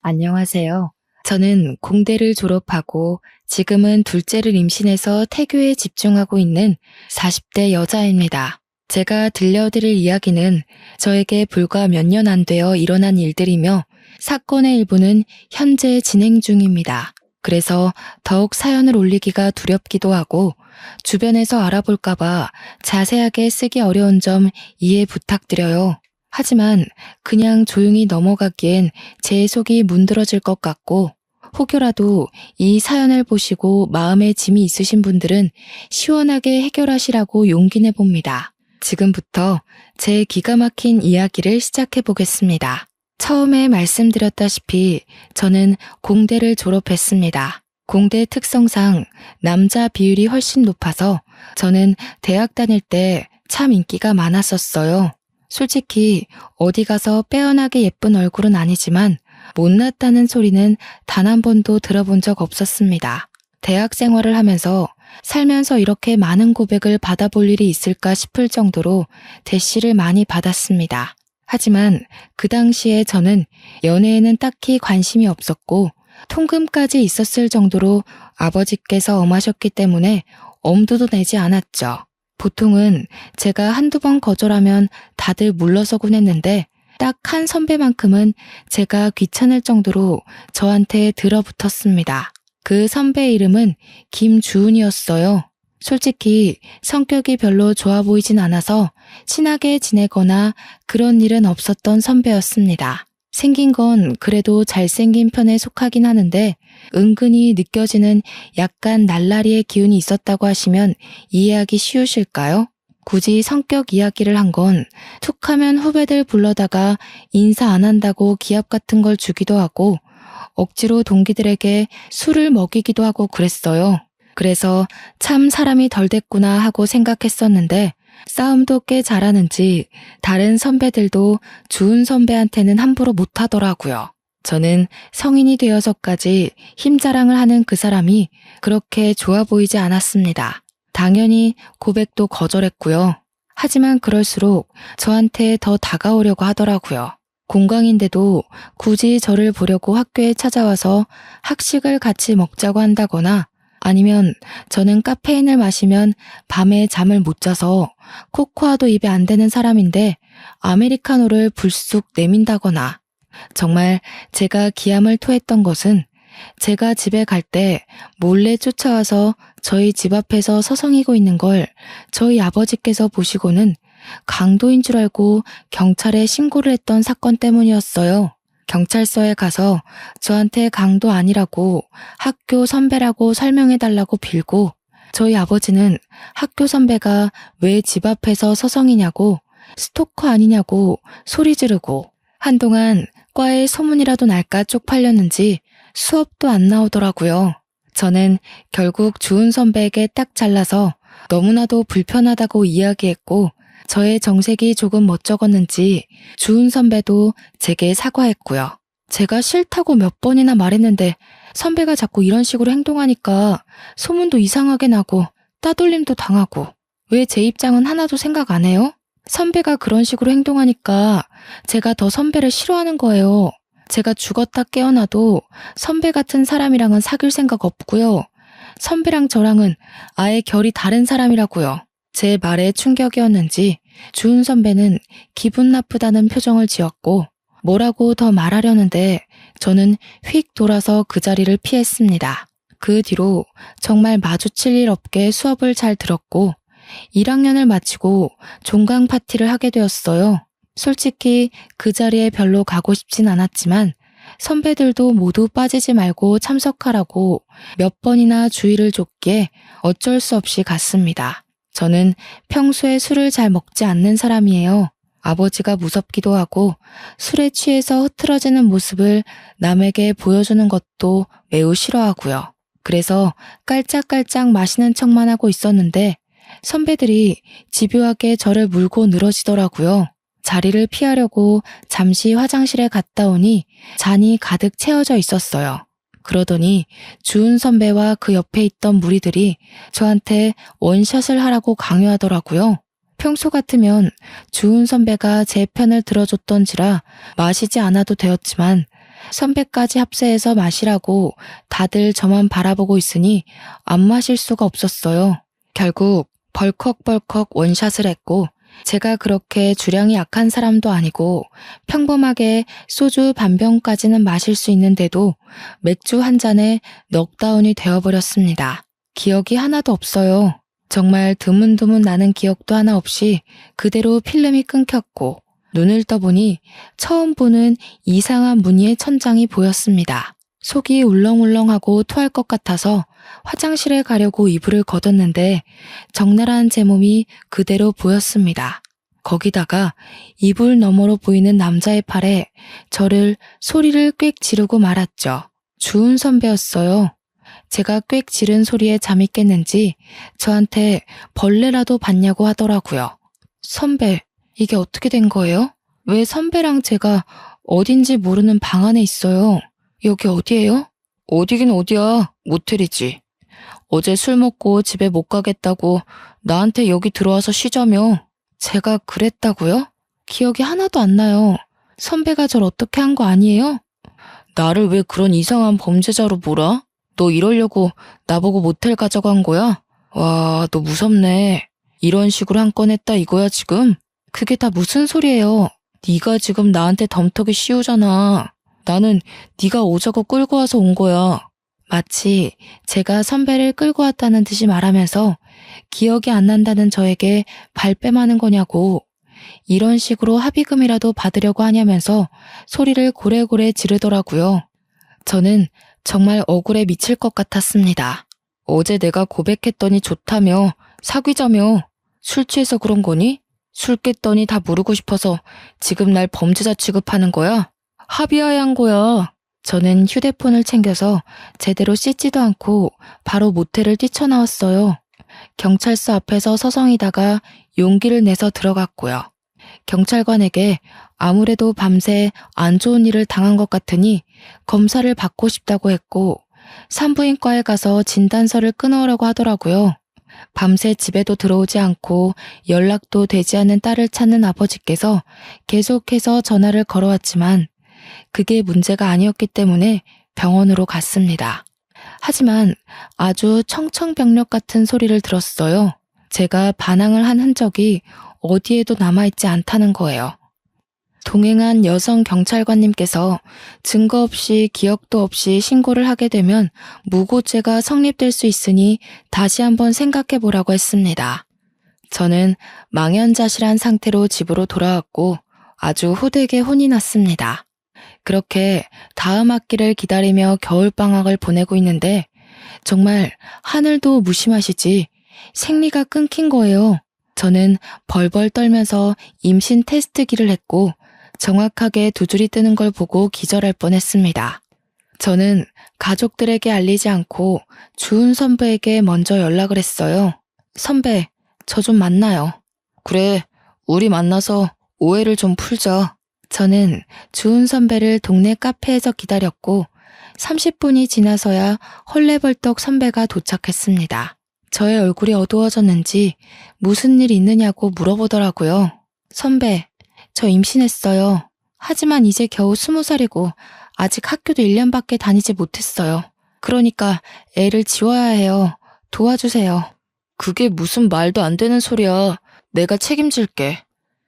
안녕하세요. 저는 공대를 졸업하고 지금은 둘째를 임신해서 태교에 집중하고 있는 40대 여자입니다. 제가 들려드릴 이야기는 저에게 불과 몇 년 안 되어 일어난 일들이며 사건의 일부는 현재 진행 중입니다. 그래서 더욱 사연을 올리기가 두렵기도 하고 주변에서 알아볼까봐 자세하게 쓰기 어려운 점 이해 부탁드려요. 하지만 그냥 조용히 넘어가기엔 제 속이 문드러질 것 같고 혹여라도 이 사연을 보시고 마음에 짐이 있으신 분들은 시원하게 해결하시라고 용기 내봅니다. 지금부터 제 기가 막힌 이야기를 시작해 보겠습니다. 처음에 말씀드렸다시피 저는 공대를 졸업했습니다. 공대 특성상 남자 비율이 훨씬 높아서 저는 대학 다닐 때 참 인기가 많았었어요. 솔직히 어디 가서 빼어나게 예쁜 얼굴은 아니지만 못났다는 소리는 단 한 번도 들어본 적 없었습니다. 대학 생활을 하면서 살면서 이렇게 많은 고백을 받아볼 일이 있을까 싶을 정도로 대시를 많이 받았습니다. 하지만 그 당시에 저는 연애에는 딱히 관심이 없었고 통금까지 있었을 정도로 아버지께서 엄하셨기 때문에 엄두도 내지 않았죠. 보통은 제가 한두 번 거절하면 다들 물러서곤 했는데 딱 한 선배만큼은 제가 귀찮을 정도로 저한테 들어붙었습니다. 그 선배의 이름은 김주은이었어요. 솔직히 성격이 별로 좋아 보이진 않아서 친하게 지내거나 그런 일은 없었던 선배였습니다. 생긴 건 그래도 잘생긴 편에 속하긴 하는데 은근히 느껴지는 약간 날라리의 기운이 있었다고 하시면 이해하기 쉬우실까요? 굳이 성격 이야기를 한 건 툭하면 후배들 불러다가 인사 안 한다고 기합 같은 걸 주기도 하고 억지로 동기들에게 술을 먹이기도 하고 그랬어요. 그래서 참 사람이 덜 됐구나 하고 생각했었는데 싸움도 꽤 잘하는지 다른 선배들도 주은 선배한테는 함부로 못하더라고요. 저는 성인이 되어서까지 힘자랑을 하는 그 사람이 그렇게 좋아 보이지 않았습니다. 당연히 고백도 거절했고요. 하지만 그럴수록 저한테 더 다가오려고 하더라고요. 공강인데도 굳이 저를 보려고 학교에 찾아와서 학식을 같이 먹자고 한다거나 아니면 저는 카페인을 마시면 밤에 잠을 못 자서 코코아도 입에 안 대는 사람인데 아메리카노를 불쑥 내민다거나 정말 제가 기함을 토했던 것은 제가 집에 갈 때 몰래 쫓아와서 저희 집 앞에서 서성이고 있는 걸 저희 아버지께서 보시고는 강도인 줄 알고 경찰에 신고를 했던 사건 때문이었어요. 경찰서에 가서 저한테 강도 아니라고 학교 선배라고 설명해달라고 빌고 저희 아버지는 학교 선배가 왜 집 앞에서 서성이냐고 스토커 아니냐고 소리 지르고 한동안 과에 소문이라도 날까 쪽팔렸는지 수업도 안 나오더라고요. 저는 결국 주은 선배에게 딱 잘라서 너무나도 불편하다고 이야기했고 저의 정색이 조금 멋쩍었는지 주은 선배도 제게 사과했고요. 제가 싫다고 몇 번이나 말했는데 선배가 자꾸 이런 식으로 행동하니까 소문도 이상하게 나고 따돌림도 당하고 왜 제 입장은 하나도 생각 안 해요? 선배가 그런 식으로 행동하니까 제가 더 선배를 싫어하는 거예요. 제가 죽었다 깨어나도 선배 같은 사람이랑은 사귈 생각 없고요. 선배랑 저랑은 아예 결이 다른 사람이라고요. 제 말에 충격이었는지 주은 선배는 기분 나쁘다는 표정을 지었고 뭐라고 더 말하려는데 저는 휙 돌아서 그 자리를 피했습니다. 그 뒤로 정말 마주칠 일 없게 수업을 잘 들었고 1학년을 마치고 종강 파티를 하게 되었어요. 솔직히 그 자리에 별로 가고 싶진 않았지만 선배들도 모두 빠지지 말고 참석하라고 몇 번이나 주의를 줬기에 어쩔 수 없이 갔습니다. 저는 평소에 술을 잘 먹지 않는 사람이에요. 아버지가 무섭기도 하고 술에 취해서 흐트러지는 모습을 남에게 보여주는 것도 매우 싫어하고요. 그래서 깔짝깔짝 마시는 척만 하고 있었는데 선배들이 집요하게 저를 물고 늘어지더라고요. 자리를 피하려고 잠시 화장실에 갔다 오니 잔이 가득 채워져 있었어요. 그러더니 주은 선배와 그 옆에 있던 무리들이 저한테 원샷을 하라고 강요하더라고요. 평소 같으면 주은 선배가 제 편을 들어줬던지라 마시지 않아도 되었지만 선배까지 합세해서 마시라고 다들 저만 바라보고 있으니 안 마실 수가 없었어요. 결국 벌컥벌컥 원샷을 했고 제가 그렇게 주량이 약한 사람도 아니고 평범하게 소주 반병까지는 마실 수 있는데도 맥주 한 잔에 넉다운이 되어버렸습니다. 기억이 하나도 없어요. 정말 드문드문 나는 기억도 하나 없이 그대로 필름이 끊겼고 눈을 떠보니 처음 보는 이상한 무늬의 천장이 보였습니다. 속이 울렁울렁하고 토할 것 같아서 화장실에 가려고 이불을 걷었는데 적나라한 제 몸이 그대로 보였습니다. 거기다가 이불 너머로 보이는 남자의 팔에 저를 소리를 꽥 지르고 말았죠. 주은 선배였어요. 제가 꽥 지른 소리에 잠이 깼는지 저한테 벌레라도 봤냐고 하더라고요. 선배, 이게 어떻게 된 거예요? 왜 선배랑 제가 어딘지 모르는 방 안에 있어요? 여기 어디예요? 어디긴 어디야. 모텔이지. 어제 술 먹고 집에 못 가겠다고 나한테 여기 들어와서 쉬자며. 제가 그랬다고요? 기억이 하나도 안 나요. 선배가 절 어떻게 한 거 아니에요? 나를 왜 그런 이상한 범죄자로 몰아? 너 이러려고 나보고 모텔 가자고 한 거야? 와, 너 무섭네. 이런 식으로 한 건 했다 이거야 지금? 그게 다 무슨 소리예요? 네가 지금 나한테 덤터기 씌우잖아. 나는 네가 오자고 끌고 와서 온 거야. 마치 제가 선배를 끌고 왔다는 듯이 말하면서 기억이 안 난다는 저에게 발뺌하는 거냐고. 이런 식으로 합의금이라도 받으려고 하냐면서 소리를 고래고래 지르더라고요. 저는 정말 억울해 미칠 것 같았습니다. 어제 내가 고백했더니 좋다며, 사귀자며. 술 취해서 그런 거니? 술 깼더니 다 모르고 싶어서 지금 날 범죄자 취급하는 거야? 합의하에 한 거야. 저는 휴대폰을 챙겨서 제대로 씻지도 않고 바로 모텔을 뛰쳐나왔어요. 경찰서 앞에서 서성이다가 용기를 내서 들어갔고요. 경찰관에게 아무래도 밤새 안 좋은 일을 당한 것 같으니 검사를 받고 싶다고 했고 산부인과에 가서 진단서를 끊어오라고 하더라고요. 밤새 집에도 들어오지 않고 연락도 되지 않는 딸을 찾는 아버지께서 계속해서 전화를 걸어왔지만 그게 문제가 아니었기 때문에 병원으로 갔습니다. 하지만 아주 청천벽력 같은 소리를 들었어요. 제가 반항을 한 흔적이 어디에도 남아있지 않다는 거예요. 동행한 여성 경찰관님께서 증거 없이 기억도 없이 신고를 하게 되면 무고죄가 성립될 수 있으니 다시 한번 생각해 보라고 했습니다. 저는 망연자실한 상태로 집으로 돌아왔고 아주 호되게 혼이 났습니다. 그렇게 다음 학기를 기다리며 겨울방학을 보내고 있는데 정말 하늘도 무심하시지 생리가 끊긴 거예요. 저는 벌벌 떨면서 임신 테스트기를 했고 정확하게 두 줄이 뜨는 걸 보고 기절할 뻔했습니다. 저는 가족들에게 알리지 않고 주은 선배에게 먼저 연락을 했어요. 선배, 저 좀 만나요. 그래, 우리 만나서 오해를 좀 풀자. 저는 주은 선배를 동네 카페에서 기다렸고 30분이 지나서야 헐레벌떡 선배가 도착했습니다. 저의 얼굴이 어두워졌는지 무슨 일 있느냐고 물어보더라고요. 선배, 저 임신했어요. 하지만 이제 겨우 20살이고 아직 학교도 1년밖에 다니지 못했어요. 그러니까 애를 지워야 해요. 도와주세요. 그게 무슨 말도 안 되는 소리야. 내가 책임질게.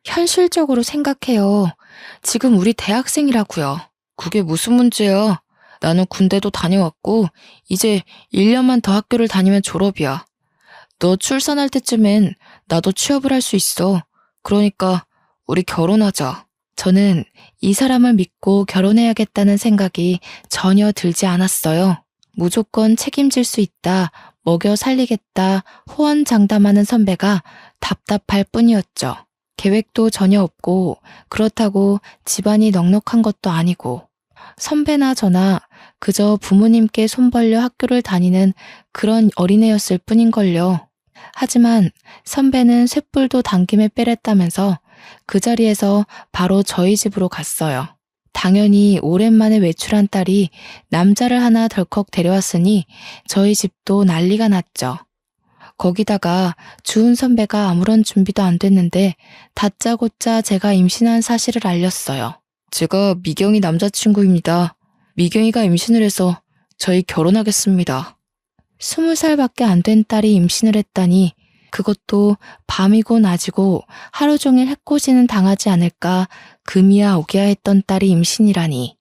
현실적으로 생각해요. 지금 우리 대학생이라고요. 그게 무슨 문제야. 나는 군대도 다녀왔고 이제 1년만 더 학교를 다니면 졸업이야. 너 출산할 때쯤엔 나도 취업을 할 수 있어. 그러니까 우리 결혼하자. 저는 이 사람을 믿고 결혼해야겠다는 생각이 전혀 들지 않았어요. 무조건 책임질 수 있다, 먹여 살리겠다, 호언장담하는 선배가 답답할 뿐이었죠. 계획도 전혀 없고 그렇다고 집안이 넉넉한 것도 아니고 선배나 저나 그저 부모님께 손 벌려 학교를 다니는 그런 어린애였을 뿐인걸요. 하지만 선배는 쇳불도 당김에 빼랬다면서 그 자리에서 바로 저희 집으로 갔어요. 당연히 오랜만에 외출한 딸이 남자를 하나 덜컥 데려왔으니 저희 집도 난리가 났죠. 거기다가 주은 선배가 아무런 준비도 안 됐는데 다짜고짜 제가 임신한 사실을 알렸어요. 제가 미경이 남자친구입니다. 미경이가 임신을 해서 저희 결혼하겠습니다. 20살밖에 안 된 딸이 임신을 했다니 그것도 밤이고 낮이고 하루 종일 해코지는 당하지 않을까 금이야 오기야 했던 딸이 임신이라니.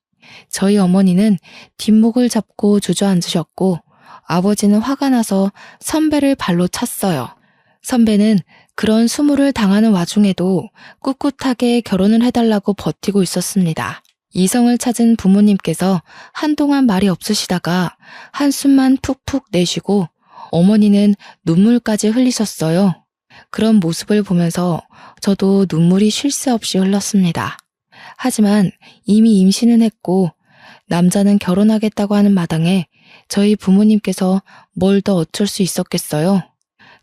저희 어머니는 뒷목을 잡고 주저앉으셨고 아버지는 화가 나서 선배를 발로 찼어요. 선배는 그런 수모를 당하는 와중에도 꿋꿋하게 결혼을 해달라고 버티고 있었습니다. 이성을 찾은 부모님께서 한동안 말이 없으시다가 한숨만 푹푹 내쉬고 어머니는 눈물까지 흘리셨어요. 그런 모습을 보면서 저도 눈물이 쉴 새 없이 흘렀습니다. 하지만 이미 임신은 했고 남자는 결혼하겠다고 하는 마당에 저희 부모님께서 뭘 더 어쩔 수 있었겠어요.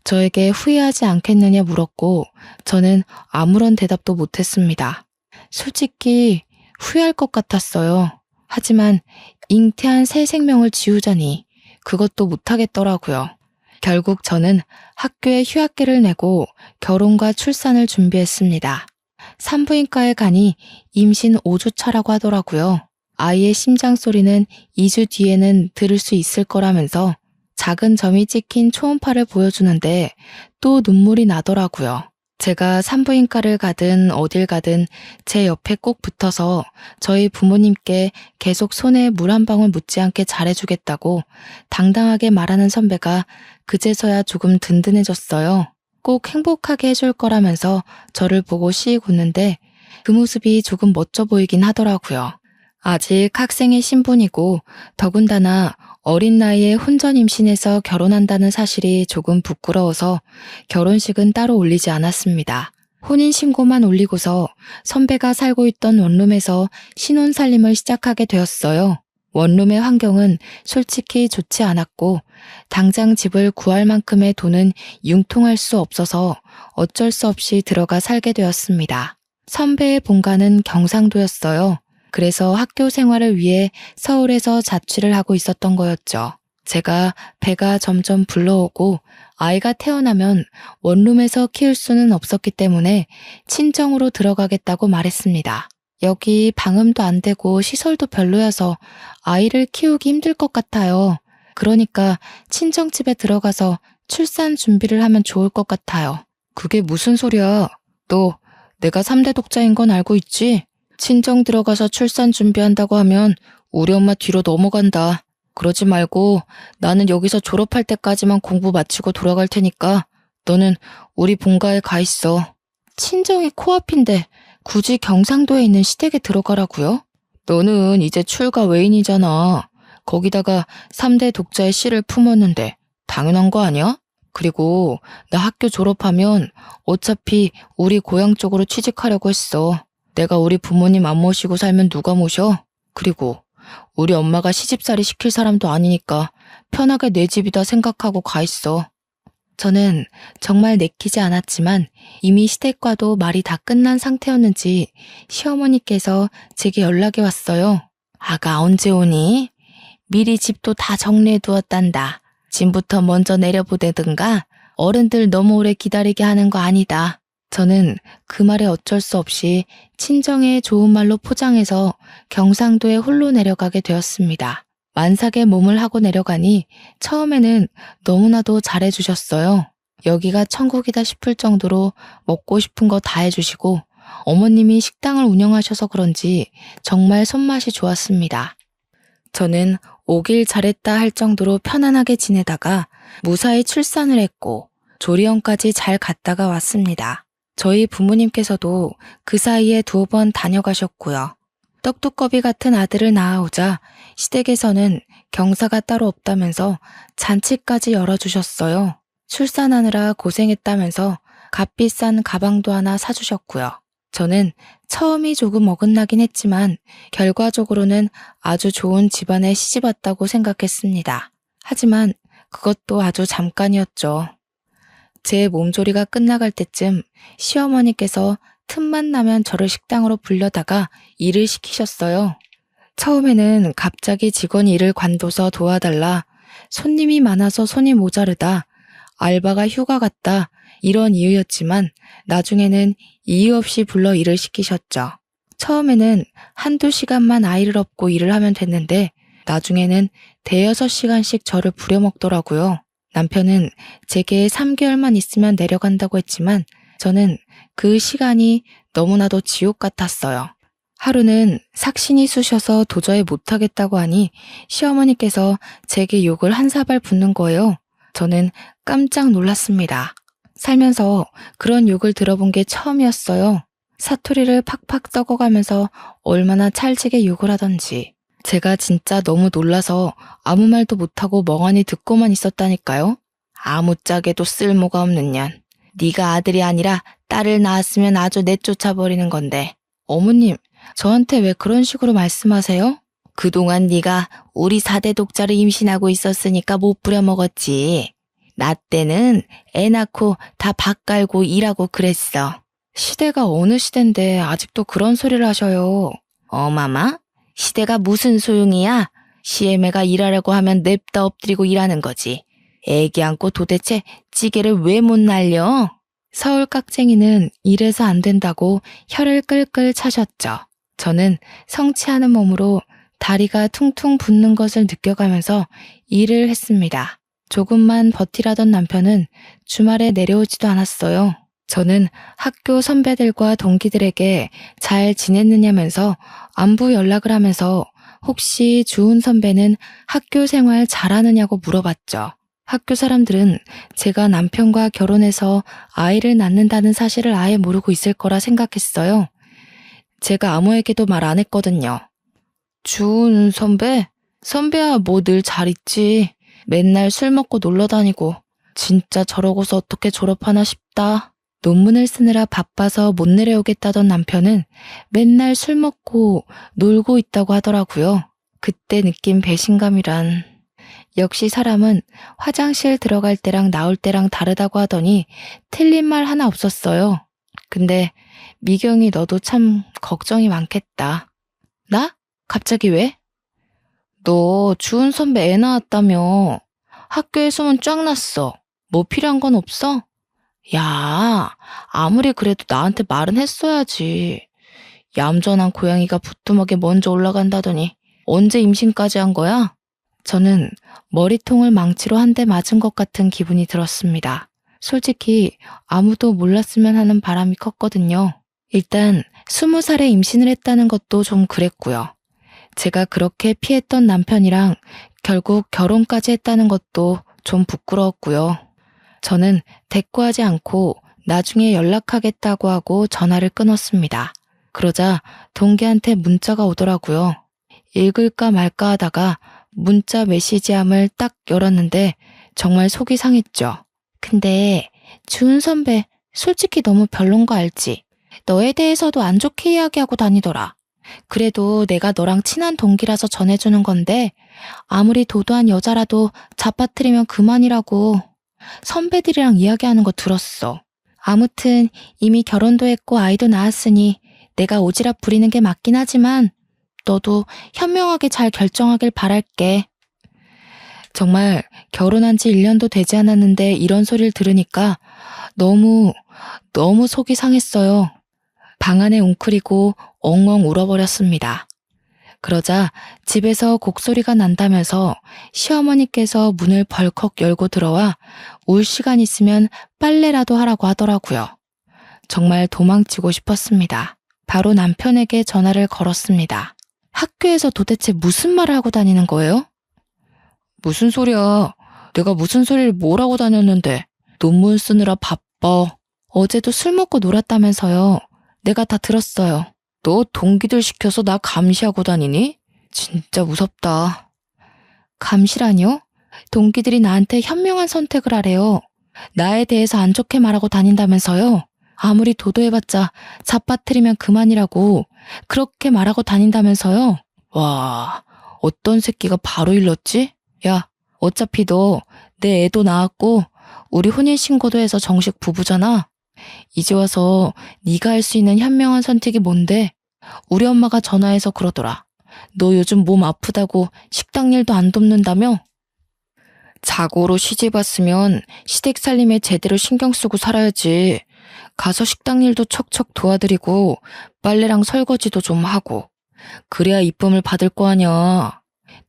저에게 후회하지 않겠느냐 물었고 저는 아무런 대답도 못했습니다. 솔직히 후회할 것 같았어요. 하지만 잉태한 새 생명을 지우자니 그것도 못하겠더라고요. 결국 저는 학교에 휴학계를 내고 결혼과 출산을 준비했습니다. 산부인과에 가니 임신 5주 차라고 하더라고요. 아이의 심장 소리는 2주 뒤에는 들을 수 있을 거라면서 작은 점이 찍힌 초음파를 보여주는데 또 눈물이 나더라고요. 제가 산부인과를 가든 어딜 가든 제 옆에 꼭 붙어서 저희 부모님께 계속 손에 물 한 방울 묻지 않게 잘해주겠다고 당당하게 말하는 선배가 그제서야 조금 든든해졌어요. 꼭 행복하게 해줄 거라면서 저를 보고 씩 웃는데 그 모습이 조금 멋져 보이긴 하더라고요. 아직 학생의 신분이고 더군다나 어린 나이에 혼전 임신해서 결혼한다는 사실이 조금 부끄러워서 결혼식은 따로 올리지 않았습니다. 혼인신고만 올리고서 선배가 살고 있던 원룸에서 신혼살림을 시작하게 되었어요. 원룸의 환경은 솔직히 좋지 않았고 당장 집을 구할 만큼의 돈은 융통할 수 없어서 어쩔 수 없이 들어가 살게 되었습니다. 선배의 본가는 경상도였어요. 그래서 학교 생활을 위해 서울에서 자취를 하고 있었던 거였죠. 제가 배가 점점 불러오고 아이가 태어나면 원룸에서 키울 수는 없었기 때문에 친정으로 들어가겠다고 말했습니다. 여기 방음도 안 되고 시설도 별로여서 아이를 키우기 힘들 것 같아요. 그러니까 친정집에 들어가서 출산 준비를 하면 좋을 것 같아요. 그게 무슨 소리야? 너 내가 3대 독자인 건 알고 있지? 친정 들어가서 출산 준비한다고 하면 우리 엄마 뒤로 넘어간다. 그러지 말고 나는 여기서 졸업할 때까지만 공부 마치고 돌아갈 테니까 너는 우리 본가에 가 있어. 친정이 코앞인데 굳이 경상도에 있는 시댁에 들어가라고요? 너는 이제 출가 외인이잖아. 거기다가 3대 독자의 씨를 품었는데 당연한 거 아니야? 그리고 나 학교 졸업하면 어차피 우리 고향 쪽으로 취직하려고 했어. 내가 우리 부모님 안 모시고 살면 누가 모셔? 그리고 우리 엄마가 시집살이 시킬 사람도 아니니까 편하게 내 집이다 생각하고 가 있어. 저는 정말 내키지 않았지만 이미 시댁과도 말이 다 끝난 상태였는지 시어머니께서 제게 연락이 왔어요. 아가 언제 오니? 미리 집도 다 정리해 두었단다. 짐부터 먼저 내려보내든가 어른들 너무 오래 기다리게 하는 거 아니다. 저는 그 말에 어쩔 수 없이 친정의 좋은 말로 포장해서 경상도에 홀로 내려가게 되었습니다. 만삭의 몸을 하고 내려가니 처음에는 너무나도 잘해주셨어요. 여기가 천국이다 싶을 정도로 먹고 싶은 거 다 해주시고 어머님이 식당을 운영하셔서 그런지 정말 손맛이 좋았습니다. 저는 오길 잘했다 할 정도로 편안하게 지내다가 무사히 출산을 했고 조리원까지 잘 갔다가 왔습니다. 저희 부모님께서도 그 사이에 2번 다녀가셨고요. 떡두꺼비 같은 아들을 낳아오자 시댁에서는 경사가 따로 없다면서 잔치까지 열어주셨어요. 출산하느라 고생했다면서 값비싼 가방도 하나 사주셨고요. 저는 처음이 조금 어긋나긴 했지만 결과적으로는 아주 좋은 집안에 시집왔다고 생각했습니다. 하지만 그것도 아주 잠깐이었죠. 제 몸조리가 끝나갈 때쯤 시어머니께서 틈만 나면 저를 식당으로 불려다가 일을 시키셨어요. 처음에는 갑자기 직원이 일을 관둬서 도와달라, 손님이 많아서 손이 모자르다, 알바가 휴가 갔다 이런 이유였지만 나중에는 이유 없이 불러 일을 시키셨죠. 처음에는 한두 시간만 아이를 업고 일을 하면 됐는데 나중에는 대여섯 시간씩 저를 부려먹더라고요. 남편은 제게 3개월만 있으면 내려간다고 했지만 저는 그 시간이 너무나도 지옥 같았어요. 하루는 삭신이 쑤셔서 도저히 못하겠다고 하니 시어머니께서 제게 욕을 한 사발 붓는 거예요. 저는 깜짝 놀랐습니다. 살면서 그런 욕을 들어본 게 처음이었어요. 사투리를 팍팍 썩어가면서 얼마나 찰지게 욕을 하던지. 제가 진짜 너무 놀라서 아무 말도 못하고 멍하니 듣고만 있었다니까요. 아무짝에도 쓸모가 없는 년. 네가 아들이 아니라 딸을 낳았으면 아주 내쫓아버리는 건데. 어머님, 저한테 왜 그런 식으로 말씀하세요? 그동안 네가 우리 4대 독자를 임신하고 있었으니까 못 부려먹었지. 나 때는 애 낳고 다 밥 깔고 일하고 그랬어. 시대가 어느 시대인데 아직도 그런 소리를 하셔요. 어마마? 시대가 무슨 소용이야? 시애매가 일하려고 하면 냅다 엎드리고 일하는 거지. 애기 안고 도대체 찌개를 왜 못 날려? 서울 깍쟁이는 이래서 안 된다고 혀를 끌끌 차셨죠. 저는 성취하는 몸으로 다리가 퉁퉁 붓는 것을 느껴가면서 일을 했습니다. 조금만 버티라던 남편은 주말에 내려오지도 않았어요. 저는 학교 선배들과 동기들에게 잘 지냈느냐면서 안부 연락을 하면서 혹시 주은 선배는 학교 생활 잘하느냐고 물어봤죠. 학교 사람들은 제가 남편과 결혼해서 아이를 낳는다는 사실을 아예 모르고 있을 거라 생각했어요. 제가 아무에게도 말 안 했거든요. 주은 선배? 선배야 뭐 늘 잘 있지. 맨날 술 먹고 놀러 다니고 진짜 저러고서 어떻게 졸업하나 싶다. 논문을 쓰느라 바빠서 못 내려오겠다던 남편은 맨날 술 먹고 놀고 있다고 하더라고요. 그때 느낀 배신감이란. 역시 사람은 화장실 들어갈 때랑 나올 때랑 다르다고 하더니 틀린 말 하나 없었어요. 근데 미경이 너도 참 걱정이 많겠다. 나? 갑자기 왜? 너 주은 선배 애 낳았다며. 학교에 소문 쫙 났어. 뭐 필요한 건 없어? 야, 아무리 그래도 나한테 말은 했어야지. 얌전한 고양이가 부뚜막에 먼저 올라간다더니 언제 임신까지 한 거야? 저는 머리통을 망치로 한 대 맞은 것 같은 기분이 들었습니다. 솔직히 아무도 몰랐으면 하는 바람이 컸거든요. 일단 20살에 임신을 했다는 것도 좀 그랬고요. 제가 그렇게 피했던 남편이랑 결국 결혼까지 했다는 것도 좀 부끄러웠고요. 저는 대꾸하지 않고 나중에 연락하겠다고 하고 전화를 끊었습니다. 그러자 동기한테 문자가 오더라고요. 읽을까 말까 하다가 문자 메시지함을 딱 열었는데 정말 속이 상했죠. 근데 주은 선배 솔직히 너무 별론 거 알지? 너에 대해서도 안 좋게 이야기하고 다니더라. 그래도 내가 너랑 친한 동기라서 전해주는 건데 아무리 도도한 여자라도 잡아뜨리면 그만이라고. 선배들이랑 이야기하는 거 들었어. 아무튼 이미 결혼도 했고 아이도 낳았으니 내가 오지랖 부리는 게 맞긴 하지만 너도 현명하게 잘 결정하길 바랄게. 정말 결혼한 지 1년도 되지 않았는데 이런 소리를 들으니까 너무 속이 상했어요. 방 안에 웅크리고 엉엉 울어버렸습니다. 그러자 집에서 곡소리가 난다면서 시어머니께서 문을 벌컥 열고 들어와 울 시간 있으면 빨래라도 하라고 하더라고요. 정말 도망치고 싶었습니다. 바로 남편에게 전화를 걸었습니다. 학교에서 도대체 무슨 말을 하고 다니는 거예요? 무슨 소리야. 내가 무슨 소리를 뭐라고 다녔는데. 논문 쓰느라 바빠. 어제도 술 먹고 놀았다면서요. 내가 다 들었어요. 너 동기들 시켜서 나 감시하고 다니니? 진짜 무섭다. 감시라뇨? 동기들이 나한테 현명한 선택을 하래요. 나에 대해서 안 좋게 말하고 다닌다면서요. 아무리 도도해봤자 잡아뜨리면 그만이라고 그렇게 말하고 다닌다면서요. 와, 어떤 새끼가 바로 일렀지? 야, 어차피 너 내 애도 낳았고 우리 혼인신고도 해서 정식 부부잖아. 이제 와서 네가 할 수 있는 현명한 선택이 뭔데? 우리 엄마가 전화해서 그러더라. 너 요즘 몸 아프다고 식당 일도 안 돕는다며? 자고로 시집 왔으면 시댁 살림에 제대로 신경 쓰고 살아야지. 가서 식당 일도 척척 도와드리고 빨래랑 설거지도 좀 하고 그래야 이쁨을 받을 거 아냐.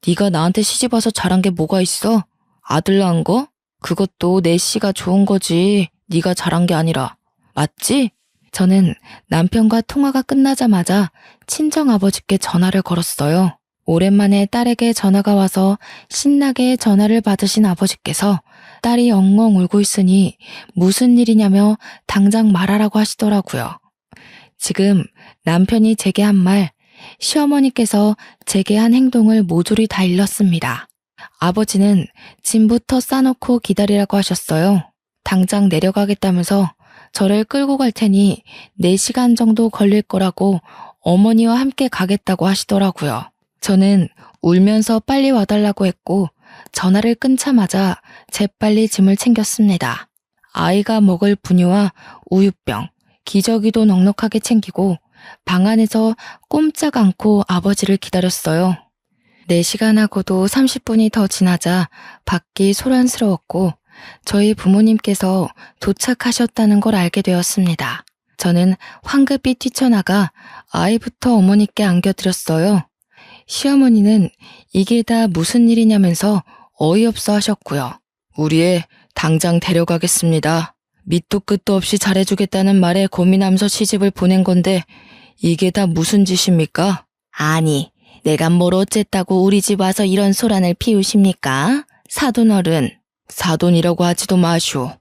네가 나한테 시집와서 잘한 게 뭐가 있어? 아들 낳은 거? 그것도 내 씨가 좋은 거지. 네가 잘한 게 아니라. 맞지? 저는 남편과 통화가 끝나자마자 친정아버지께 전화를 걸었어요. 오랜만에 딸에게 전화가 와서 신나게 전화를 받으신 아버지께서 딸이 엉엉 울고 있으니 무슨 일이냐며 당장 말하라고 하시더라고요. 지금 남편이 제게 한 말, 시어머니께서 제게 한 행동을 모조리 다 일렀습니다. 아버지는 짐부터 싸놓고 기다리라고 하셨어요. 당장 내려가겠다면서 저를 끌고 갈 테니 4시간 정도 걸릴 거라고 어머니와 함께 가겠다고 하시더라고요. 저는 울면서 빨리 와달라고 했고 전화를 끊자마자 재빨리 짐을 챙겼습니다. 아이가 먹을 분유와 우유병, 기저귀도 넉넉하게 챙기고 방 안에서 꼼짝 않고 아버지를 기다렸어요. 4시간하고도 30분이 더 지나자 밖이 소란스러웠고 저희 부모님께서 도착하셨다는 걸 알게 되었습니다. 저는 황급히 뛰쳐나가 아이부터 어머니께 안겨드렸어요. 시어머니는 이게 다 무슨 일이냐면서 어이없어 하셨고요. 우리 애 당장 데려가겠습니다. 밑도 끝도 없이 잘해주겠다는 말에 고민하면서 시집을 보낸 건데 이게 다 무슨 짓입니까? 아니, 내가 뭘 어쨌다고 우리 집 와서 이런 소란을 피우십니까? 사돈어른. 사돈이라고 하지도 마시오.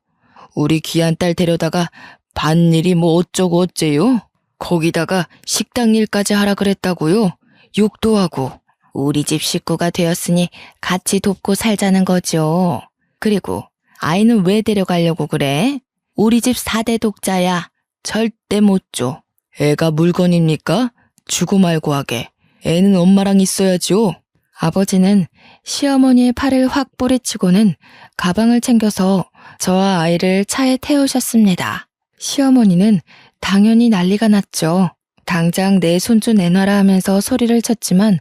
우리 귀한 딸 데려다가 밭일이 뭐 어쩌고 어째요? 거기다가 식당 일까지 하라 그랬다고요? 욕도 하고. 우리 집 식구가 되었으니 같이 돕고 살자는 거죠. 그리고 아이는 왜 데려가려고 그래? 우리 집 4대 독자야. 절대 못 줘. 애가 물건입니까? 주고 말고 하게. 애는 엄마랑 있어야죠. 아버지는 시어머니의 팔을 확 뿌리치고는 가방을 챙겨서 저와 아이를 차에 태우셨습니다. 시어머니는 당연히 난리가 났죠. 당장 내 손주 내놔라 하면서 소리를 쳤지만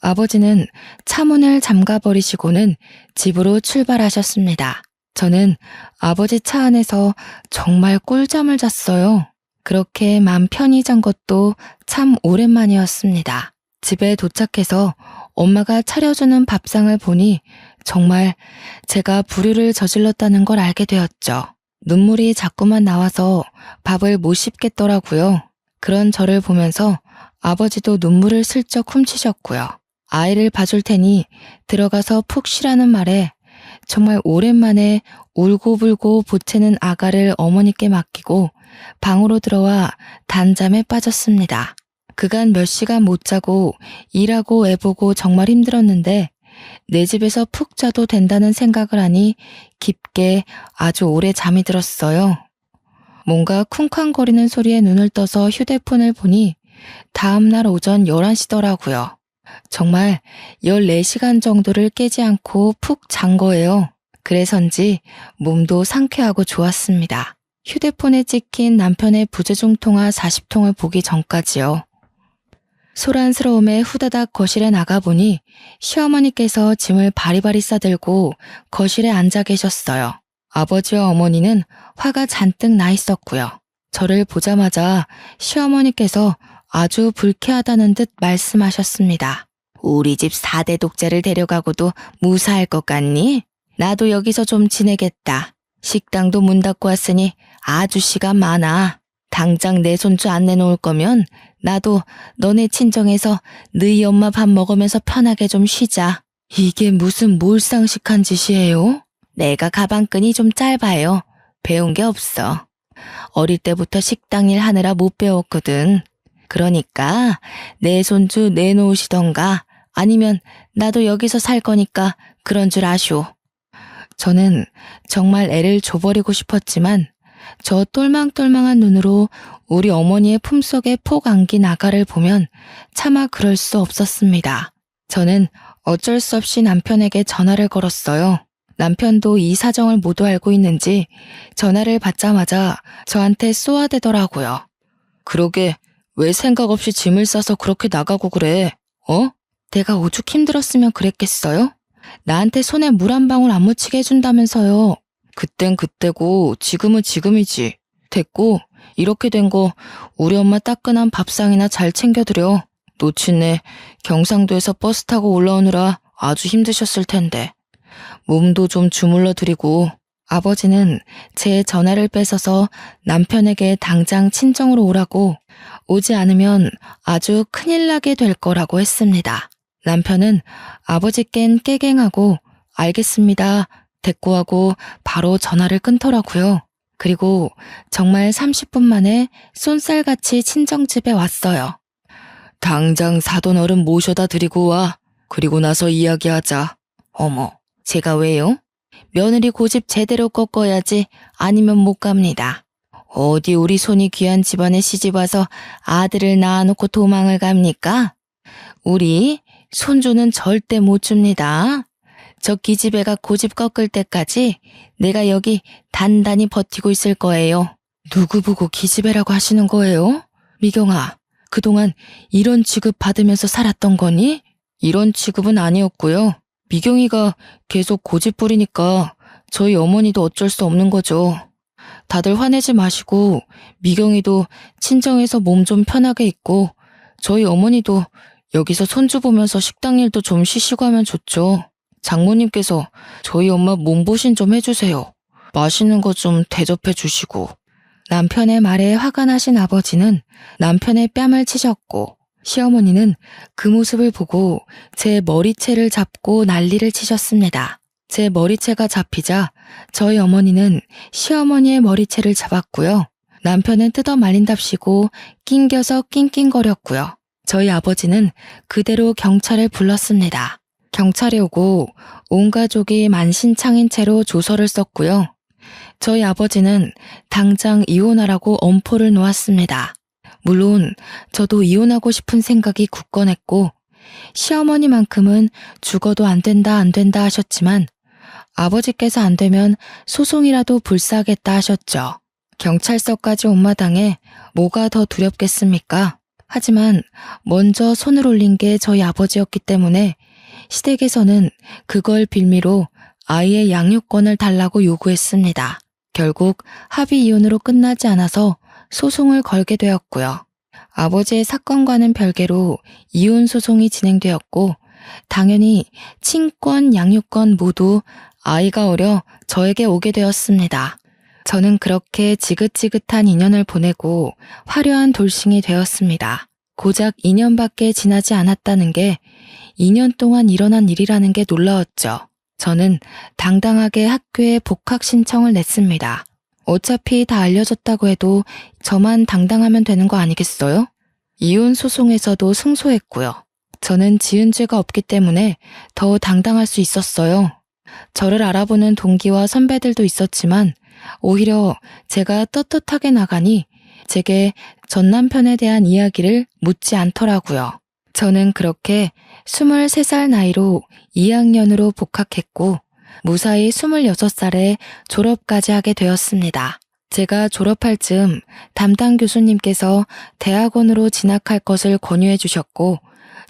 아버지는 차 문을 잠가버리시고는 집으로 출발하셨습니다. 저는 아버지 차 안에서 정말 꿀잠을 잤어요. 그렇게 맘 편히 잔 것도 참 오랜만이었습니다. 집에 도착해서 엄마가 차려주는 밥상을 보니 정말 제가 불효를 저질렀다는 걸 알게 되었죠. 눈물이 자꾸만 나와서 밥을 못 씹겠더라고요. 그런 저를 보면서 아버지도 눈물을 슬쩍 훔치셨고요. 아이를 봐줄 테니 들어가서 푹 쉬라는 말에 정말 오랜만에 울고불고 보채는 아가를 어머니께 맡기고 방으로 들어와 단잠에 빠졌습니다. 그간 몇 시간 못 자고 일하고 애보고 정말 힘들었는데 내 집에서 푹 자도 된다는 생각을 하니 깊게 아주 오래 잠이 들었어요. 뭔가 쿵쾅거리는 소리에 눈을 떠서 휴대폰을 보니 다음날 오전 11시더라고요. 정말 14시간 정도를 깨지 않고 푹 잔 거예요. 그래서인지 몸도 상쾌하고 좋았습니다. 휴대폰에 찍힌 남편의 부재중 통화 40통을 보기 전까지요. 소란스러움에 후다닥 거실에 나가보니 시어머니께서 짐을 바리바리 싸들고 거실에 앉아 계셨어요. 아버지와 어머니는 화가 잔뜩 나 있었고요. 저를 보자마자 시어머니께서 아주 불쾌하다는 듯 말씀하셨습니다. 우리 집 4대 독자를 데려가고도 무사할 것 같니? 나도 여기서 좀 지내겠다. 식당도 문 닫고 왔으니 아주 시간 많아. 당장 내 손주 안 내놓을 거면 나도 너네 친정에서 너희 엄마 밥 먹으면서 편하게 좀 쉬자. 이게 무슨 몰상식한 짓이에요? 내가 가방끈이 좀 짧아요. 배운 게 없어. 어릴 때부터 식당 일 하느라 못 배웠거든. 그러니까 내 손주 내놓으시던가 아니면 나도 여기서 살 거니까 그런 줄 아쇼. 저는 정말 애를 줘버리고 싶었지만 저 똘망똘망한 눈으로 우리 어머니의 품속에 폭 안긴 아가를 보면 차마 그럴 수 없었습니다. 저는 어쩔 수 없이 남편에게 전화를 걸었어요. 남편도 이 사정을 모두 알고 있는지 전화를 받자마자 저한테 쏘아대더라고요. 그러게 왜 생각 없이 짐을 싸서 그렇게 나가고 그래? 어? 내가 오죽 힘들었으면 그랬겠어요? 나한테 손에 물 한 방울 안 묻히게 해준다면서요. 그땐 그때고 지금은 지금이지. 됐고, 이렇게 된 거 우리 엄마 따끈한 밥상이나 잘 챙겨드려. 노친네 경상도에서 버스 타고 올라오느라 아주 힘드셨을 텐데. 몸도 좀 주물러 드리고. 아버지는 제 전화를 뺏어서 남편에게 당장 친정으로 오라고, 오지 않으면 아주 큰일 나게 될 거라고 했습니다. 남편은 아버지껜 깨갱하고 알겠습니다 됐고 하고 바로 전화를 끊더라고요. 그리고 정말 30분 만에 쏜살같이 친정집에 왔어요. 당장 사돈 어른 모셔다 드리고 와. 그리고 나서 이야기하자. 어머, 제가 왜요? 며느리 고집 제대로 꺾어야지 아니면 못 갑니다. 어디 우리 손이 귀한 집안에 시집와서 아들을 낳아놓고 도망을 갑니까? 우리 손주는 절대 못 줍니다. 저 기집애가 고집 꺾을 때까지 내가 여기 단단히 버티고 있을 거예요. 누구 보고 기집애라고 하시는 거예요? 미경아, 그동안 이런 취급 받으면서 살았던 거니? 이런 취급은 아니었고요. 미경이가 계속 고집 부리니까 저희 어머니도 어쩔 수 없는 거죠. 다들 화내지 마시고 미경이도 친정에서 몸 좀 편하게 있고 저희 어머니도 여기서 손주 보면서 식당 일도 좀 쉬시고 하면 좋죠. 장모님께서 저희 엄마 몸보신 좀 해주세요. 맛있는 거 좀 대접해 주시고. 남편의 말에 화가 나신 아버지는 남편의 뺨을 치셨고, 시어머니는 그 모습을 보고 제 머리채를 잡고 난리를 치셨습니다. 제 머리채가 잡히자 저희 어머니는 시어머니의 머리채를 잡았고요. 남편은 뜯어 말린답시고 낑겨서 낑낑거렸고요. 저희 아버지는 그대로 경찰을 불렀습니다. 경찰이 오고 온 가족이 만신창인 채로 조서를 썼고요. 저희 아버지는 당장 이혼하라고 엄포를 놓았습니다. 물론 저도 이혼하고 싶은 생각이 굳건했고 시어머니만큼은 죽어도 안 된다 하셨지만 아버지께서 안 되면 소송이라도 불사하겠다 하셨죠. 경찰서까지 온 마당에 뭐가 더 두렵겠습니까? 하지만 먼저 손을 올린 게 저희 아버지였기 때문에 시댁에서는 그걸 빌미로 아이의 양육권을 달라고 요구했습니다. 결국 합의 이혼으로 끝나지 않아서 소송을 걸게 되었고요. 아버지의 사건과는 별개로 이혼 소송이 진행되었고 당연히 친권, 양육권 모두 아이가 어려 저에게 오게 되었습니다. 저는 그렇게 지긋지긋한 2년을 보내고 화려한 돌싱이 되었습니다. 고작 2년밖에 지나지 않았다는 게 2년 동안 일어난 일이라는 게 놀라웠죠. 저는 당당하게 학교에 복학 신청을 냈습니다. 어차피 다 알려졌다고 해도 저만 당당하면 되는 거 아니겠어요? 이혼 소송에서도 승소했고요. 저는 지은 죄가 없기 때문에 더 당당할 수 있었어요. 저를 알아보는 동기와 선배들도 있었지만 오히려 제가 떳떳하게 나가니 제게 전 남편에 대한 이야기를 묻지 않더라고요. 저는 그렇게 23살 나이로 2학년으로 복학했고 무사히 26살에 졸업까지 하게 되었습니다. 제가 졸업할 즈음 담당 교수님께서 대학원으로 진학할 것을 권유해 주셨고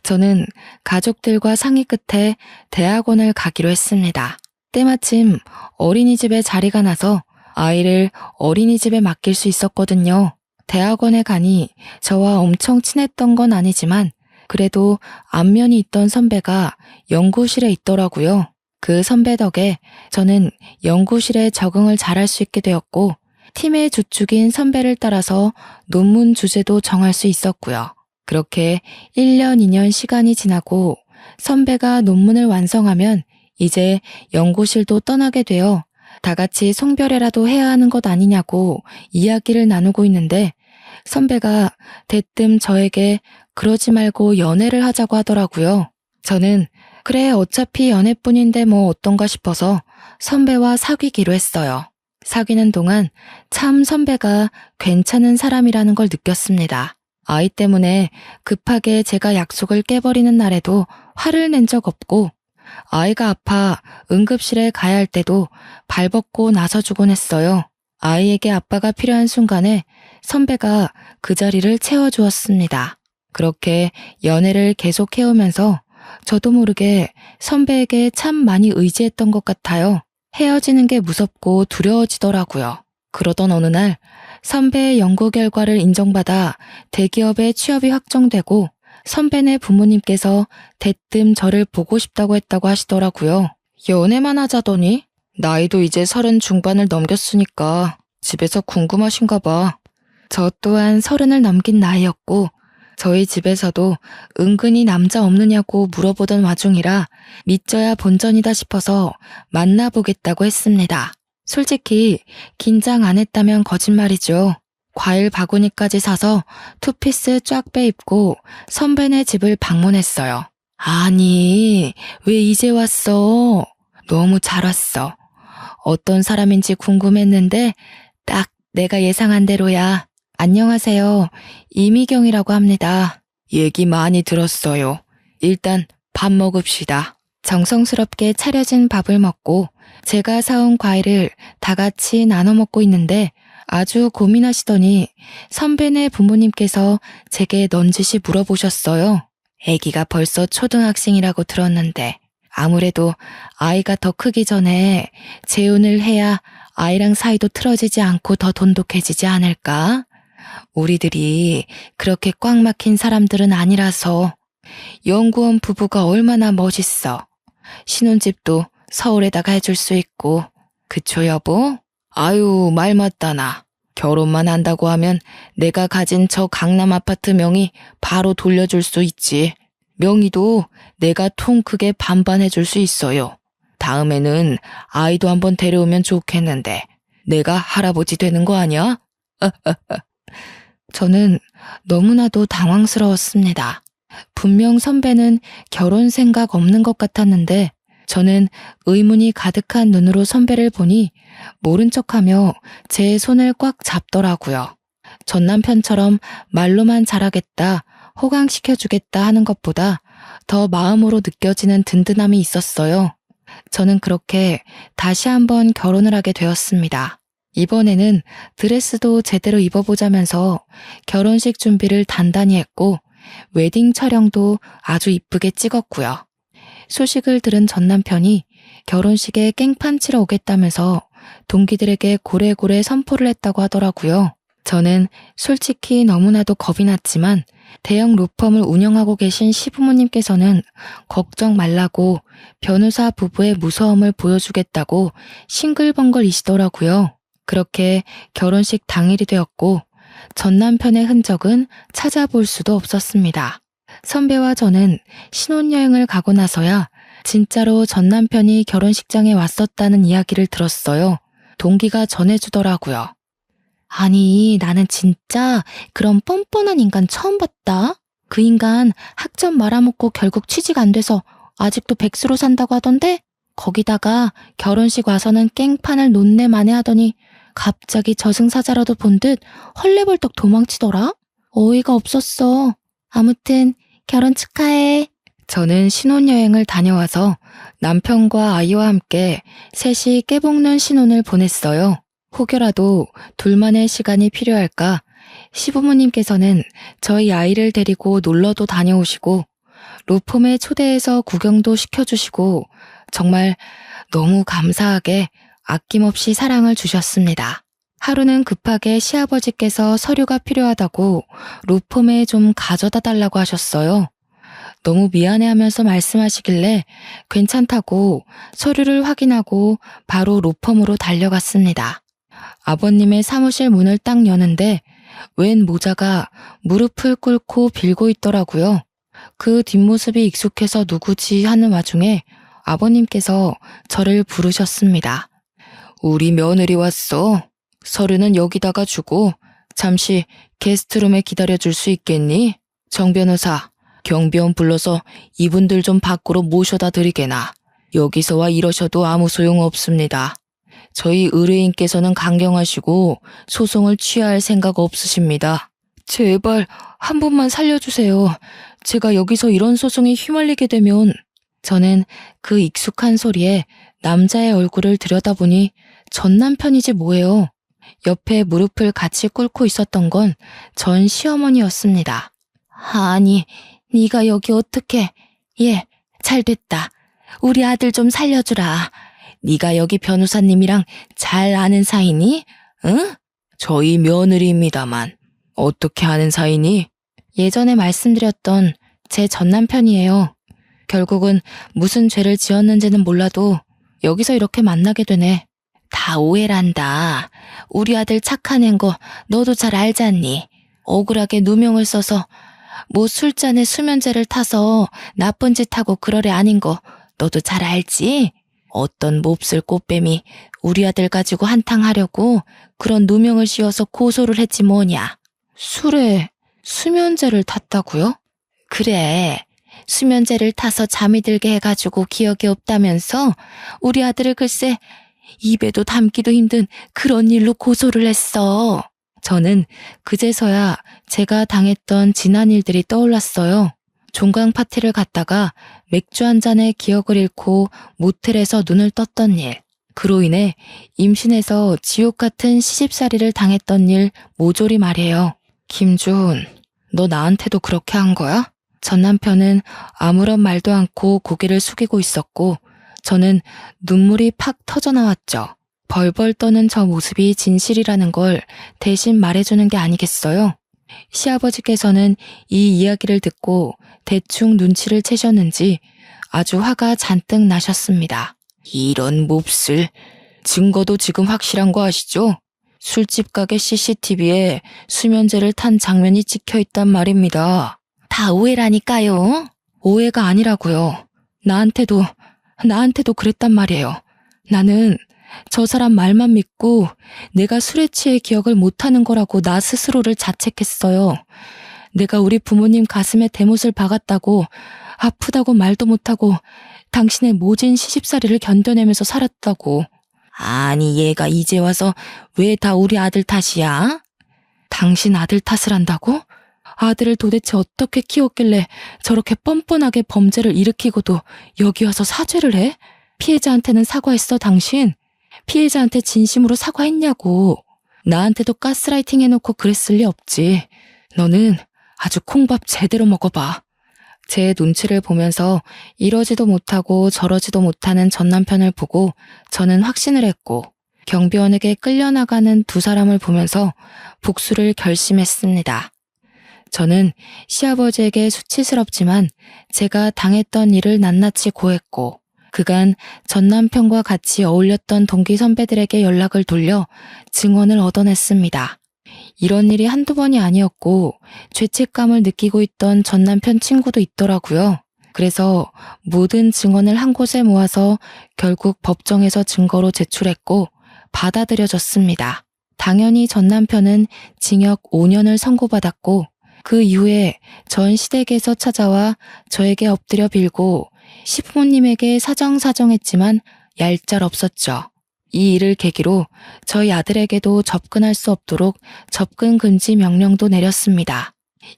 저는 가족들과 상의 끝에 대학원을 가기로 했습니다. 때마침 어린이집에 자리가 나서 아이를 어린이집에 맡길 수 있었거든요. 대학원에 가니 저와 엄청 친했던 건 아니지만 그래도 안면이 있던 선배가 연구실에 있더라고요. 그 선배 덕에 저는 연구실에 적응을 잘할 수 있게 되었고 팀의 주축인 선배를 따라서 논문 주제도 정할 수 있었고요. 그렇게 1년, 2년 시간이 지나고 선배가 논문을 완성하면 이제 연구실도 떠나게 되어 다 같이 송별회라도 해야 하는 것 아니냐고 이야기를 나누고 있는데 선배가 대뜸 저에게 그러지 말고 연애를 하자고 하더라고요. 저는 그래 어차피 연애뿐인데 뭐 어떤가 싶어서 선배와 사귀기로 했어요. 사귀는 동안 참 선배가 괜찮은 사람이라는 걸 느꼈습니다. 아이 때문에 급하게 제가 약속을 깨버리는 날에도 화를 낸 적 없고 아이가 아파 응급실에 가야 할 때도 발벗고 나서주곤 했어요. 아이에게 아빠가 필요한 순간에 선배가 그 자리를 채워주었습니다. 그렇게 연애를 계속 해오면서 저도 모르게 선배에게 참 많이 의지했던 것 같아요. 헤어지는 게 무섭고 두려워지더라고요. 그러던 어느 날 선배의 연구 결과를 인정받아 대기업에 취업이 확정되고 선배네 부모님께서 대뜸 저를 보고 싶다고 했다고 하시더라고요. 연애만 하자더니 나이도 이제 30 중반을 넘겼으니까 집에서 궁금하신가 봐. 저 또한 30을 넘긴 나이였고 저희 집에서도 은근히 남자 없느냐고 물어보던 와중이라 믿져야 본전이다 싶어서 만나보겠다고 했습니다. 솔직히 긴장 안 했다면 거짓말이죠. 과일 바구니까지 사서 투피스 쫙 빼입고 선배네 집을 방문했어요. 아니, 왜 이제 왔어? 너무 잘 왔어. 어떤 사람인지 궁금했는데 딱 내가 예상한 대로야. 안녕하세요. 이미경이라고 합니다. 얘기 많이 들었어요. 일단 밥 먹읍시다. 정성스럽게 차려진 밥을 먹고 제가 사온 과일을 다 같이 나눠 먹고 있는데 아주 고민하시더니 선배네 부모님께서 제게 넌지시 물어보셨어요. 아기가 벌써 초등학생이라고 들었는데 아무래도 아이가 더 크기 전에 재혼을 해야 아이랑 사이도 틀어지지 않고 더 돈독해지지 않을까? 우리들이 그렇게 꽉 막힌 사람들은 아니라서. 연구원 부부가 얼마나 멋있어. 신혼집도 서울에다가 해줄 수 있고. 그쵸 여보? 아유 말 맞다나. 결혼만 한다고 하면 내가 가진 저 강남 아파트 명의 바로 돌려줄 수 있지. 명의도 내가 통 크게 반반 해줄 수 있어요. 다음에는 아이도 한번 데려오면 좋겠는데 내가 할아버지 되는 거 아니야? 저는 너무나도 당황스러웠습니다. 분명 선배는 결혼 생각 없는 것 같았는데 저는 의문이 가득한 눈으로 선배를 보니 모른 척하며 제 손을 꽉 잡더라고요. 전 남편처럼 말로만 잘하겠다, 호강시켜주겠다 하는 것보다 더 마음으로 느껴지는 든든함이 있었어요. 저는 그렇게 다시 한번 결혼을 하게 되었습니다. 이번에는 드레스도 제대로 입어보자면서 결혼식 준비를 단단히 했고 웨딩 촬영도 아주 이쁘게 찍었고요. 소식을 들은 전 남편이 결혼식에 깽판 치러 오겠다면서 동기들에게 고래고래 선포를 했다고 하더라고요. 저는 솔직히 너무나도 겁이 났지만 대형 로펌을 운영하고 계신 시부모님께서는 걱정 말라고 변호사 부부의 무서움을 보여주겠다고 싱글벙글이시더라고요. 그렇게 결혼식 당일이 되었고 전 남편의 흔적은 찾아볼 수도 없었습니다. 선배와 저는 신혼여행을 가고 나서야 진짜로 전 남편이 결혼식장에 왔었다는 이야기를 들었어요. 동기가 전해주더라고요. 아니, 나는 진짜 그런 뻔뻔한 인간 처음 봤다. 그 인간 학점 말아먹고 결국 취직 안 돼서 아직도 백수로 산다고 하던데 거기다가 결혼식 와서는 깽판을 논내만에 하더니 갑자기 저승사자라도 본 듯 헐레벌떡 도망치더라. 어이가 없었어. 아무튼 결혼 축하해. 저는 신혼여행을 다녀와서 남편과 아이와 함께 셋이 깨볶는 신혼을 보냈어요. 혹여라도 둘만의 시간이 필요할까 시부모님께서는 저희 아이를 데리고 놀러도 다녀오시고 로펌에 초대해서 구경도 시켜주시고 정말 너무 감사하게 아낌없이 사랑을 주셨습니다. 하루는 급하게 시아버지께서 서류가 필요하다고 로펌에 좀 가져다 달라고 하셨어요. 너무 미안해하면서 말씀하시길래 괜찮다고 서류를 확인하고 바로 로펌으로 달려갔습니다. 아버님의 사무실 문을 딱 여는데 웬 모자가 무릎을 꿇고 빌고 있더라고요. 그 뒷모습이 익숙해서 누구지 하는 와중에 아버님께서 저를 부르셨습니다. 우리 며느리 왔어. 서류는 여기다가 주고 잠시 게스트룸에 기다려줄 수 있겠니? 정 변호사, 경비원 불러서 이분들 좀 밖으로 모셔다 드리게나. 여기서와 이러셔도 아무 소용 없습니다. 저희 의뢰인께서는 강경하시고 소송을 취하할 생각 없으십니다. 제발 한 번만 살려주세요. 제가 여기서 이런 소송에 휘말리게 되면. 저는 그 익숙한 소리에 남자의 얼굴을 들여다보니 전 남편이지 뭐예요. 옆에 무릎을 같이 꿇고 있었던 건 전 시어머니였습니다. 아니, 네가 여기 어떻게? 예, 잘됐다. 우리 아들 좀 살려주라. 네가 여기 변호사님이랑 잘 아는 사이니? 응? 저희 며느리입니다만 어떻게 아는 사이니? 예전에 말씀드렸던 제 전남편이에요. 결국은 무슨 죄를 지었는지는 몰라도 여기서 이렇게 만나게 되네. 다 오해란다. 우리 아들 착한 앤 거 너도 잘 알잖니. 억울하게 누명을 써서 뭐 술잔에 수면제를 타서 나쁜 짓 하고 그러래 아닌 거 너도 잘 알지? 어떤 몹쓸 꽃뱀이 우리 아들 가지고 한탕 하려고 그런 누명을 씌워서 고소를 했지 뭐냐. 술에 수면제를 탔다고요? 그래. 수면제를 타서 잠이 들게 해가지고 기억이 없다면서 우리 아들을 글쎄 입에도 담기도 힘든 그런 일로 고소를 했어. 저는 그제서야 제가 당했던 지난 일들이 떠올랐어요. 종강 파티를 갔다가 맥주 한 잔에 기억을 잃고 모텔에서 눈을 떴던 일, 그로 인해 임신해서 지옥 같은 시집살이를 당했던 일 모조리 말이에요. 김준, 너 나한테도 그렇게 한 거야? 전 남편은 아무런 말도 않고 고개를 숙이고 있었고 저는 눈물이 팍 터져나왔죠. 벌벌 떠는 저 모습이 진실이라는 걸 대신 말해주는 게 아니겠어요? 시아버지께서는 이 이야기를 듣고 대충 눈치를 채셨는지 아주 화가 잔뜩 나셨습니다. 이런 몹쓸, 증거도 지금 확실한 거 아시죠? 술집 가게 CCTV에 수면제를 탄 장면이 찍혀있단 말입니다. 다 오해라니까요. 오해가 아니라고요. 나한테도 그랬단 말이에요. 나는 저 사람 말만 믿고 내가 술에 취해 기억을 못하는 거라고 나 스스로를 자책했어요. 내가 우리 부모님 가슴에 대못을 박았다고 아프다고 말도 못하고 당신의 모진 시집살이를 견뎌내면서 살았다고. 아니 얘가 이제 와서 왜 다 우리 아들 탓이야? 당신 아들 탓을 한다고? 아들을 도대체 어떻게 키웠길래 저렇게 뻔뻔하게 범죄를 일으키고도 여기 와서 사죄를 해? 피해자한테는 사과했어 당신? 피해자한테 진심으로 사과했냐고. 나한테도 가스라이팅 해놓고 그랬을 리 없지. 너는 아주 콩밥 제대로 먹어봐. 제 눈치를 보면서 이러지도 못하고 저러지도 못하는 전 남편을 보고 저는 확신을 했고 경비원에게 끌려나가는 두 사람을 보면서 복수를 결심했습니다. 저는 시아버지에게 수치스럽지만 제가 당했던 일을 낱낱이 고했고 그간 전 남편과 같이 어울렸던 동기 선배들에게 연락을 돌려 증언을 얻어냈습니다. 이런 일이 한두 번이 아니었고 죄책감을 느끼고 있던 전 남편 친구도 있더라고요. 그래서 모든 증언을 한 곳에 모아서 결국 법정에서 증거로 제출했고 받아들여졌습니다. 당연히 전 남편은 징역 5년을 선고받았고 그 이후에 전 시댁에서 찾아와 저에게 엎드려 빌고 시부모님에게 사정사정했지만 얄짤없었죠. 이 일을 계기로 저희 아들에게도 접근할 수 없도록 접근 금지 명령도 내렸습니다.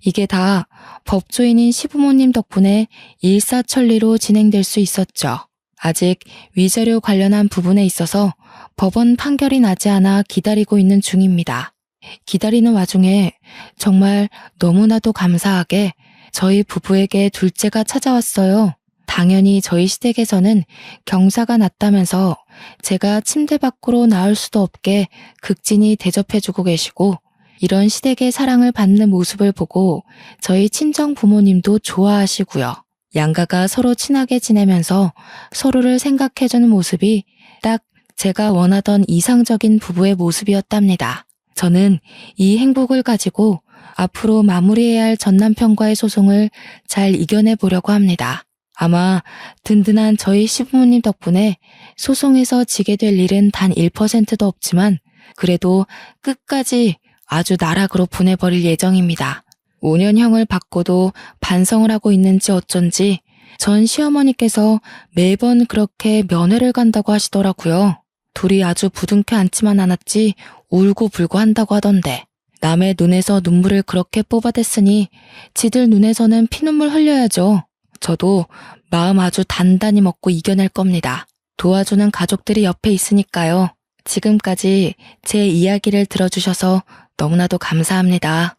이게 다 법조인인 시부모님 덕분에 일사천리로 진행될 수 있었죠. 아직 위자료 관련한 부분에 있어서 법원 판결이 나지 않아 기다리고 있는 중입니다. 기다리는 와중에 정말 너무나도 감사하게 저희 부부에게 둘째가 찾아왔어요. 당연히 저희 시댁에서는 경사가 났다면서 제가 침대 밖으로 나올 수도 없게 극진히 대접해주고 계시고 이런 시댁의 사랑을 받는 모습을 보고 저희 친정 부모님도 좋아하시고요. 양가가 서로 친하게 지내면서 서로를 생각해주는 모습이 딱 제가 원하던 이상적인 부부의 모습이었답니다. 저는 이 행복을 가지고 앞으로 마무리해야 할 전 남편과의 소송을 잘 이겨내 보려고 합니다. 아마 든든한 저희 시부모님 덕분에 소송에서 지게 될 일은 단 1%도 없지만 그래도 끝까지 아주 나락으로 보내버릴 예정입니다. 5년형을 받고도 반성을 하고 있는지 어쩐지 전 시어머니께서 매번 그렇게 면회를 간다고 하시더라고요. 둘이 아주 부둥켜 앉지만 않았지 울고불고 한다고 하던데 남의 눈에서 눈물을 그렇게 뽑아댔으니 지들 눈에서는 피눈물 흘려야죠. 저도 마음 아주 단단히 먹고 이겨낼 겁니다. 도와주는 가족들이 옆에 있으니까요. 지금까지 제 이야기를 들어주셔서 너무나도 감사합니다.